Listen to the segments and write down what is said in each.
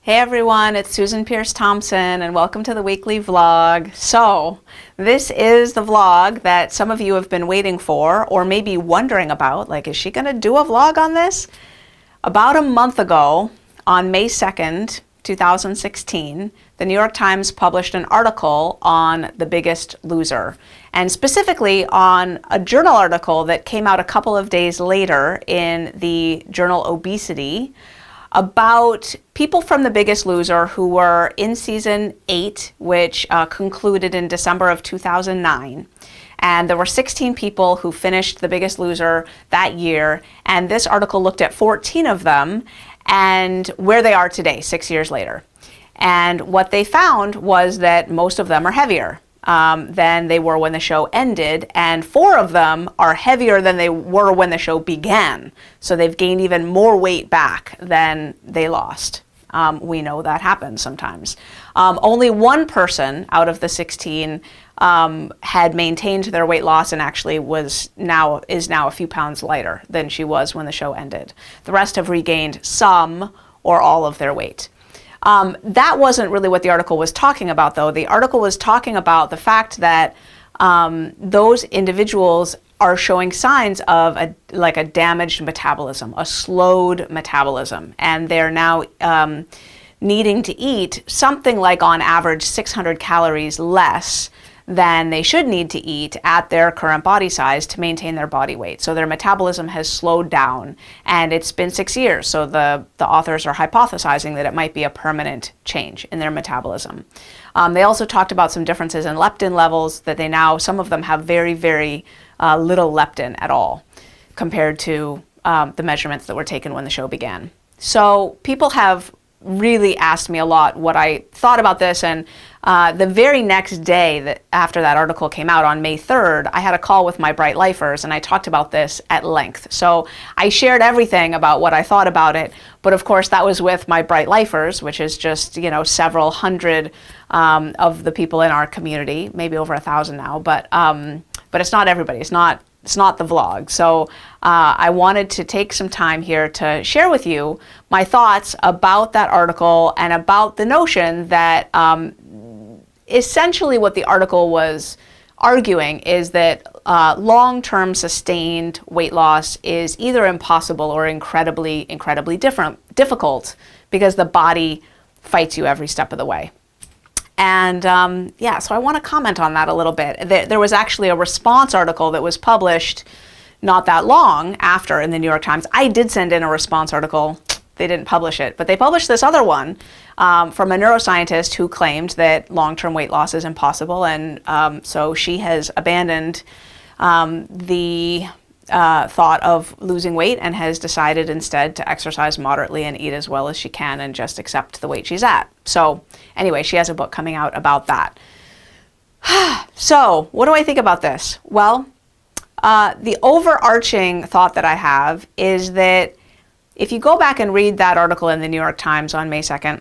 Hey everyone, it's Susan Pierce Thompson and welcome to the weekly vlog. So this is the vlog that some of you have been waiting for or maybe wondering about, like, is she gonna do a vlog on this? About a month ago, on May 2nd, 2016, the New York Times published an article on The Biggest Loser, and specifically on a journal article that came out a couple of days later in the journal Obesity, about people from The Biggest Loser who were in season 8, which concluded in December of 2009. And there were 16 people who finished The Biggest Loser that year. And this article looked at 14 of them and where they are today, 6 years later. And what they found was that most of them are heavier than they were when the show ended, and 4 of them are heavier than they were when the show began. So they've gained even more weight back than they lost. We know that happens sometimes. Only one person out of the 16 had maintained their weight loss and actually is now a few pounds lighter than she was when the show ended. The rest have regained some or all of their weight. That wasn't really what the article was talking about, though. The article was talking about the fact that those individuals are showing signs of a damaged metabolism, a slowed metabolism, and they're now needing to eat something like, on average, 600 calories less than they should need to eat at their current body size to maintain their body weight. So their metabolism has slowed down, and it's been 6 years. So the authors are hypothesizing that it might be a permanent change in their metabolism. They also talked about some differences in leptin levels, that some of them have very, very little leptin at all compared to the measurements that were taken when the show began. So people have really asked me a lot what I thought about this, and the very next day after that article came out, on May 3rd, I had a call with my Bright Lifers and I talked about this at length. So I shared everything about what I thought about it, but of course that was with my Bright Lifers, which is just, several hundred of the people in our community, maybe over 1,000 now, but it's not everybody. It's not the vlog. So I wanted to take some time here to share with you my thoughts about that article and about the notion that essentially what the article was arguing is that long-term sustained weight loss is either impossible or incredibly difficult because the body fights you every step of the way. And so I want to comment on that a little bit. There was actually a response article that was published not that long after in the New York Times. I did send in a response article. They didn't publish it, but they published this other one from a neuroscientist who claimed that long-term weight loss is impossible. And so she has abandoned the thought of losing weight and has decided instead to exercise moderately and eat as well as she can and just accept the weight she's at. So anyway, she has a book coming out about that. So what do I think about this? Well, the overarching thought that I have is that if you go back and read that article in the New York Times on May 2nd,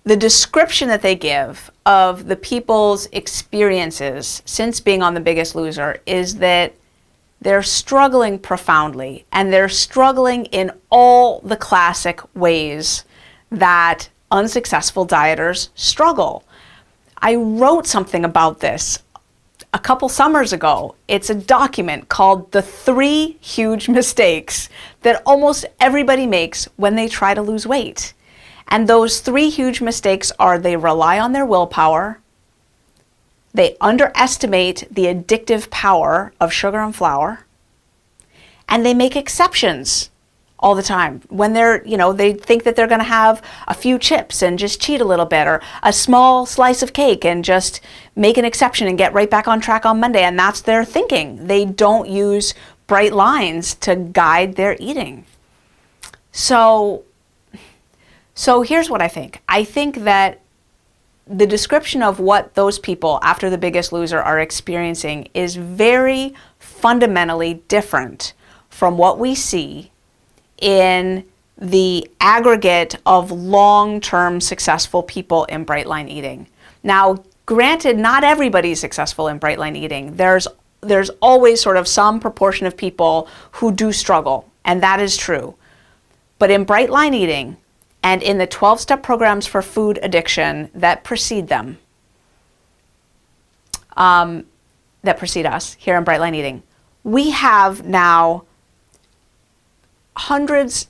the description that they give of the people's experiences since being on The Biggest Loser is that they're struggling profoundly, and they're struggling in all the classic ways that unsuccessful dieters struggle. I wrote something about this a couple summers ago. It's a document called The 3 Huge Mistakes That Almost Everybody Makes When They Try to Lose Weight. And those 3 huge mistakes are: they rely on their willpower, they underestimate the addictive power of sugar and flour, and they make exceptions all the time. When they think that they're going to have a few chips and just cheat a little bit, or a small slice of cake and just make an exception and get right back on track on Monday. And that's their thinking. They don't use bright lines to guide their eating. So here's what I think. I think that the description of what those people after The Biggest Loser are experiencing is very fundamentally different from what we see in the aggregate of long-term successful people in bright line eating. Now, granted, not everybody's successful in bright line eating. There's always sort of some proportion of people who do struggle, and that is true. But in Bright Line Eating and in the 12-step programs for food addiction that precede them, that precede us here in Bright Line Eating, we have now hundreds,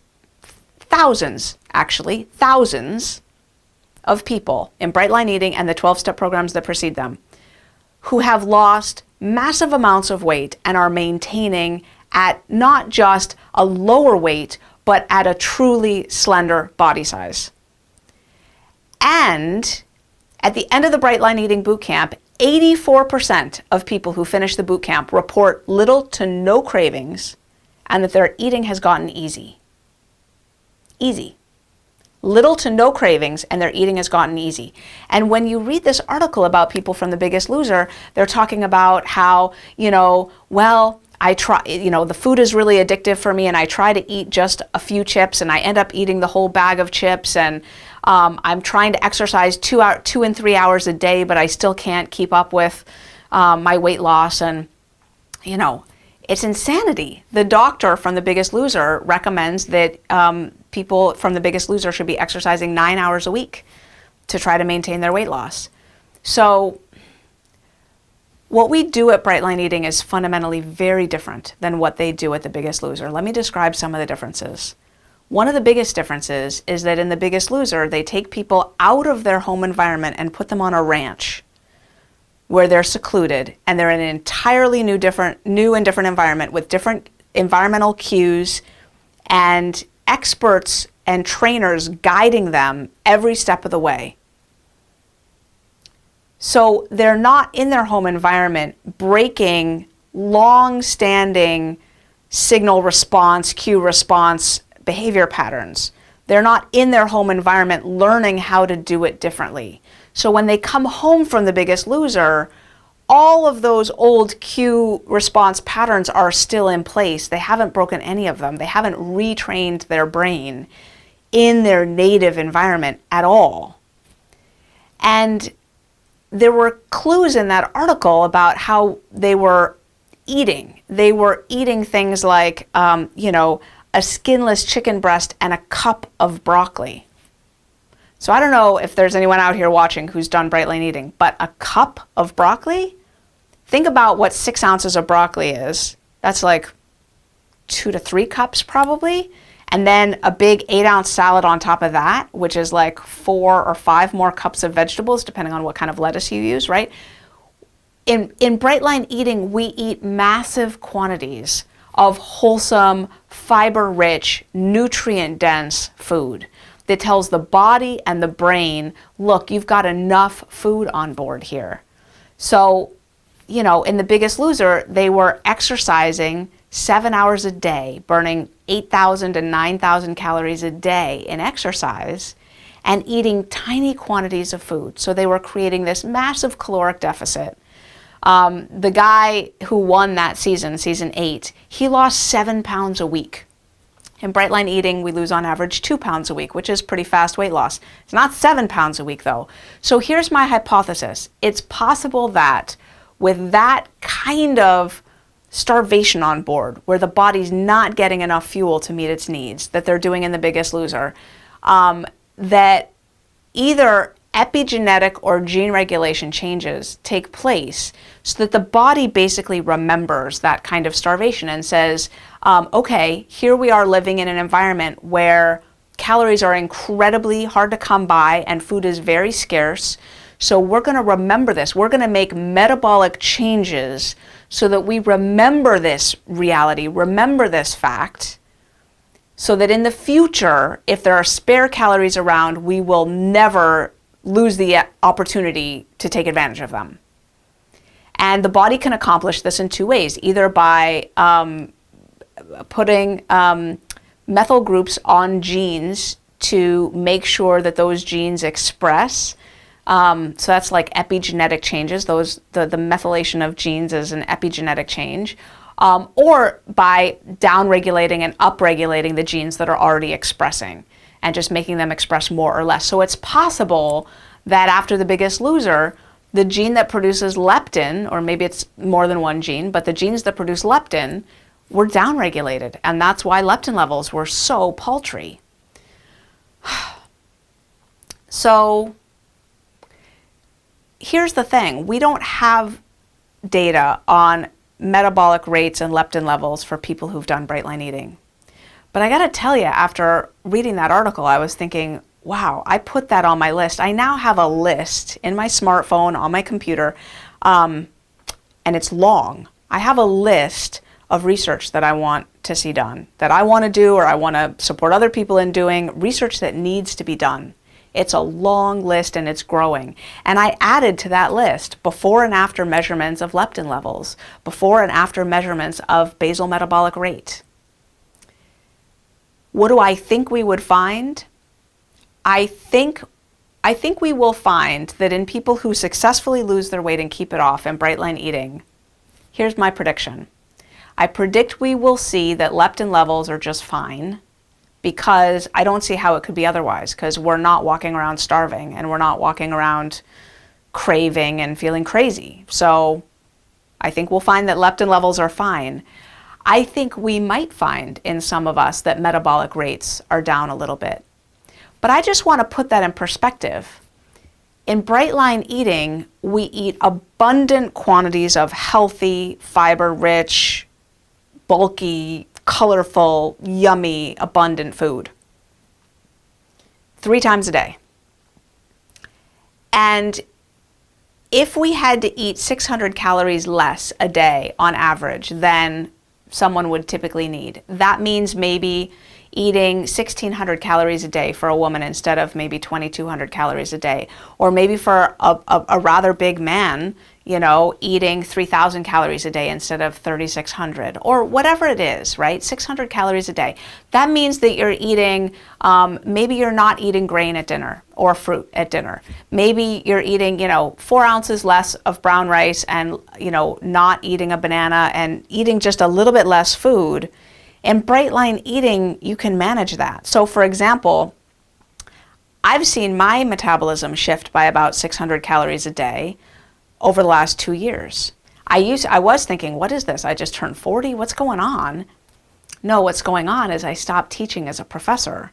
thousands of people in Bright Line Eating and the 12-step programs that precede them who have lost massive amounts of weight and are maintaining at not just a lower weight, but at a truly slender body size. And at the end of the Bright Line Eating Bootcamp, 84% of people who finish the bootcamp report little to no cravings and that their eating has gotten easy. Easy. Little to no cravings and their eating has gotten easy. And when you read this article about people from The Biggest Loser, they're talking about how, well, I try, the food is really addictive for me and I try to eat just a few chips and I end up eating the whole bag of chips, and I'm trying to exercise 2 and 3 hours a day, but I still can't keep up with my weight loss. And, it's insanity. The doctor from The Biggest Loser recommends that people from The Biggest Loser should be exercising 9 hours a week to try to maintain their weight loss. So what we do at Bright Line Eating is fundamentally very different than what they do at The Biggest Loser. Let me describe some of the differences. One of the biggest differences is that in The Biggest Loser, they take people out of their home environment and put them on a ranch where they're secluded and they're in an entirely new and different environment with different environmental cues and experts and trainers guiding them every step of the way. So they're not in their home environment breaking long-standing signal response, cue response behavior patterns. They're not in their home environment learning how to do it differently. So when they come home from The Biggest Loser, all of those old cue response patterns are still in place. They haven't broken any of them. They haven't retrained their brain in their native environment at all. And there were clues in that article about how they were eating. They were eating things like, a skinless chicken breast and a cup of broccoli. So I don't know if there's anyone out here watching who's done Bright Line Eating, but a cup of broccoli? Think about what 6 ounces of broccoli is. That's like 2 to 3 cups probably. And then a big 8-ounce salad on top of that, which is like 4 or 5 more cups of vegetables, depending on what kind of lettuce you use, right? In Bright Line Eating, we eat massive quantities of wholesome, fiber-rich, nutrient-dense food that tells the body and the brain, look, you've got enough food on board here. So, in The Biggest Loser, they were exercising 7 hours a day, burning 8,000 to 9,000 calories a day in exercise, and eating tiny quantities of food. So they were creating this massive caloric deficit. The guy who won that season, season 8, he lost 7 pounds a week. In Bright Line Eating, we lose on average 2 pounds a week, which is pretty fast weight loss. It's not 7 pounds a week, though. So here's my hypothesis. It's possible that with that kind of starvation on board, where the body's not getting enough fuel to meet its needs, that they're doing in The Biggest Loser, that either epigenetic or gene regulation changes take place so that the body basically remembers that kind of starvation and says, okay, here we are living in an environment where calories are incredibly hard to come by and food is very scarce. So we're going to remember this. We're going to make metabolic changes so that we remember this reality, remember this fact, so that in the future, if there are spare calories around, we will never lose the opportunity to take advantage of them. And the body can accomplish this in 2 ways, either by putting methyl groups on genes to make sure that those genes express. So that's like epigenetic changes. The methylation of genes is an epigenetic change. Or by downregulating and upregulating the genes that are already expressing and just making them express more or less. So it's possible that after The Biggest Loser, the gene that produces leptin, or maybe it's more than one gene, but the genes that produce leptin were downregulated. And that's why leptin levels were so paltry. So here's the thing. We don't have data on metabolic rates and leptin levels for people who've done bright line eating. But I gotta tell you, after reading that article, I was thinking, wow, I put that on my list. I now have a list in my smartphone, on my computer, and it's long. I have a list of research that I want to see done, that I want to do, or I want to support other people in doing, research that needs to be done. It's a long list and it's growing. And I added to that list before and after measurements of leptin levels, before and after measurements of basal metabolic rate. What do I think we would find? I think we will find that in people who successfully lose their weight and keep it off in bright line eating, here's my prediction. I predict we will see that leptin levels are just fine, because I don't see how it could be otherwise, because we're not walking around starving and we're not walking around craving and feeling crazy. So I think we'll find that leptin levels are fine. I think we might find in some of us that metabolic rates are down a little bit. But I just want to put that in perspective. In bright line eating, we eat abundant quantities of healthy, fiber-rich, bulky, colorful, yummy, abundant food 3 times a day. And if we had to eat 600 calories less a day on average than someone would typically need, that means maybe eating 1,600 calories a day for a woman instead of maybe 2,200 calories a day. Or maybe for a rather big man, you know, eating 3,000 calories a day instead of 3,600, or whatever it is, right? 600 calories a day. That means that you're eating, maybe you're not eating grain at dinner or fruit at dinner. Maybe you're eating, 4 ounces less of brown rice and, not eating a banana and eating just a little bit less food. In bright line eating, you can manage that. So for example, I've seen my metabolism shift by about 600 calories a day over the last 2 years. I was thinking, what is this? I just turned 40, what's going on? No, what's going on is I stopped teaching as a professor.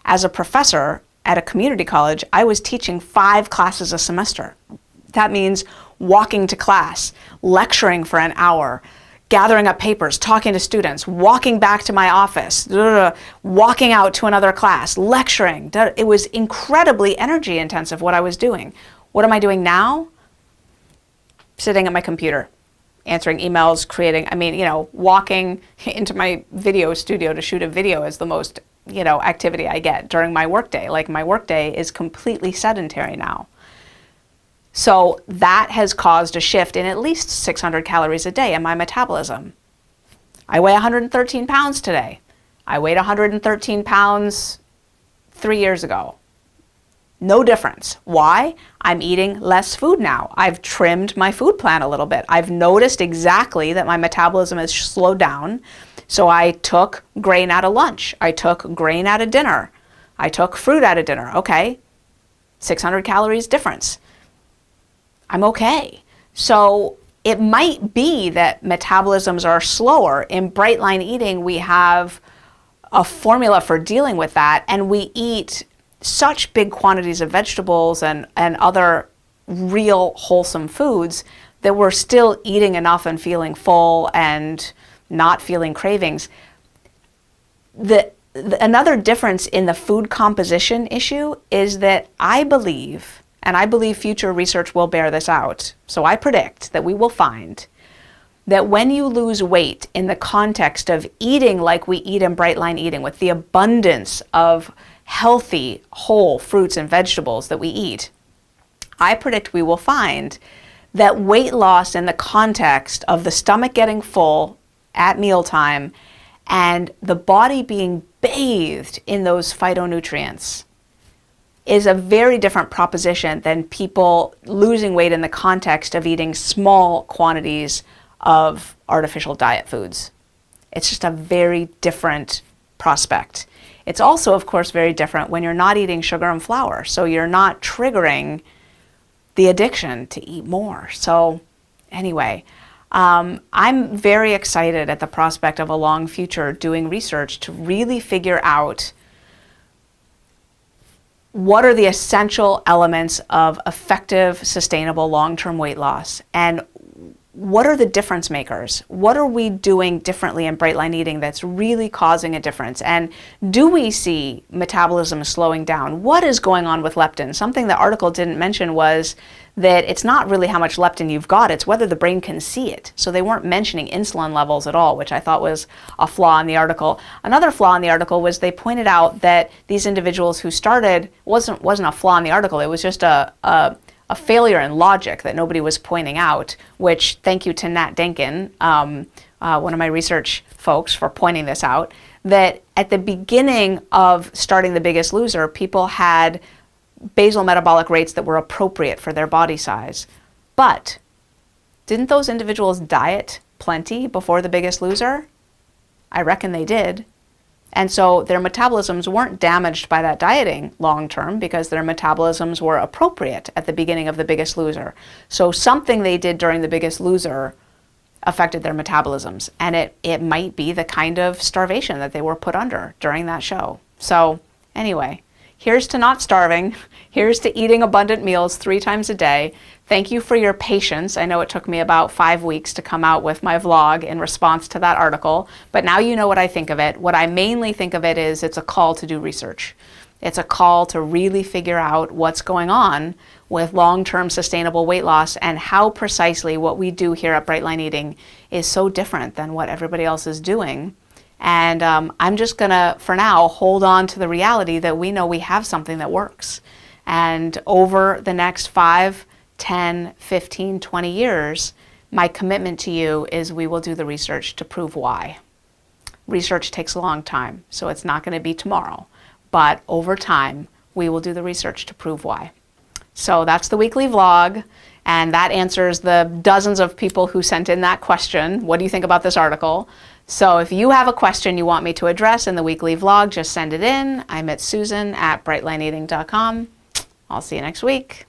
As a professor at a community college, I was teaching 5 classes a semester. That means walking to class, lecturing for an hour, gathering up papers, talking to students, walking back to my office, walking out to another class, lecturing. It was incredibly energy intensive what I was doing. What am I doing now? Sitting at my computer, answering emails, walking into my video studio to shoot a video is the most, activity I get during my workday. Like, my workday is completely sedentary now. So that has caused a shift in at least 600 calories a day in my metabolism. I weigh 113 pounds today. I weighed 113 pounds 3 years ago. No difference. Why? I'm eating less food now. I've trimmed my food plan a little bit. I've noticed exactly that my metabolism has slowed down. So I took grain out of lunch. I took grain out of dinner. I took fruit out of dinner. Okay, 600 calories difference. I'm okay. So it might be that metabolisms are slower. In bright line eating, we have a formula for dealing with that, and we eat such big quantities of vegetables and other real wholesome foods that we're still eating enough and feeling full and not feeling cravings. Another difference in the food composition issue is that I believe, and I believe future research will bear this out, so I predict that we will find that when you lose weight in the context of eating like we eat in bright line eating, with the abundance of healthy, whole fruits and vegetables that we eat, I predict we will find that weight loss in the context of the stomach getting full at mealtime and the body being bathed in those phytonutrients is a very different proposition than people losing weight in the context of eating small quantities of artificial diet foods. It's just a very different prospect. It's also, of course, very different when you're not eating sugar and flour, so you're not triggering the addiction to eat more. So anyway, I'm very excited at the prospect of a long future doing research to really figure out what are the essential elements of effective, sustainable, long-term weight loss? And what are the difference makers? What are we doing differently in Bright Line Eating that's really causing a difference? And do we see metabolism slowing down? What is going on with leptin? Something the article didn't mention was that it's not really how much leptin you've got, it's whether the brain can see it. So they weren't mentioning insulin levels at all, which I thought was a flaw in the article. Another flaw in the article was they pointed out that these individuals who started, wasn't a flaw in the article, it was just a failure in logic that nobody was pointing out, which thank you to Nat Denkin, one of my research folks, for pointing this out, that at the beginning of starting The Biggest Loser, people had basal metabolic rates that were appropriate for their body size. But didn't those individuals diet plenty before The Biggest Loser? I reckon they did. And so their metabolisms weren't damaged by that dieting long term because their metabolisms were appropriate at the beginning of The Biggest Loser. So something they did during The Biggest Loser affected their metabolisms. And it might be the kind of starvation that they were put under during that show. So anyway, here's to not starving. Here's to eating abundant meals 3 times a day. Thank you for your patience. I know it took me about 5 weeks to come out with my vlog in response to that article, but now you know what I think of it. What I mainly think of it is it's a call to do research. It's a call to really figure out what's going on with long-term sustainable weight loss and how precisely what we do here at Bright Line Eating is so different than what everybody else is doing. And I'm just gonna, for now, hold on to the reality that we know we have something that works. And over the next 5, 10, 15, 20 years, my commitment to you is we will do the research to prove why. Research takes a long time, so it's not gonna be tomorrow. But over time, we will do the research to prove why. So that's the weekly vlog, and that answers the dozens of people who sent in that question. What do you think about this article? So if you have a question you want me to address in the weekly vlog, just send it in. I'm at Susan@brightlineeating.com. I'll see you next week.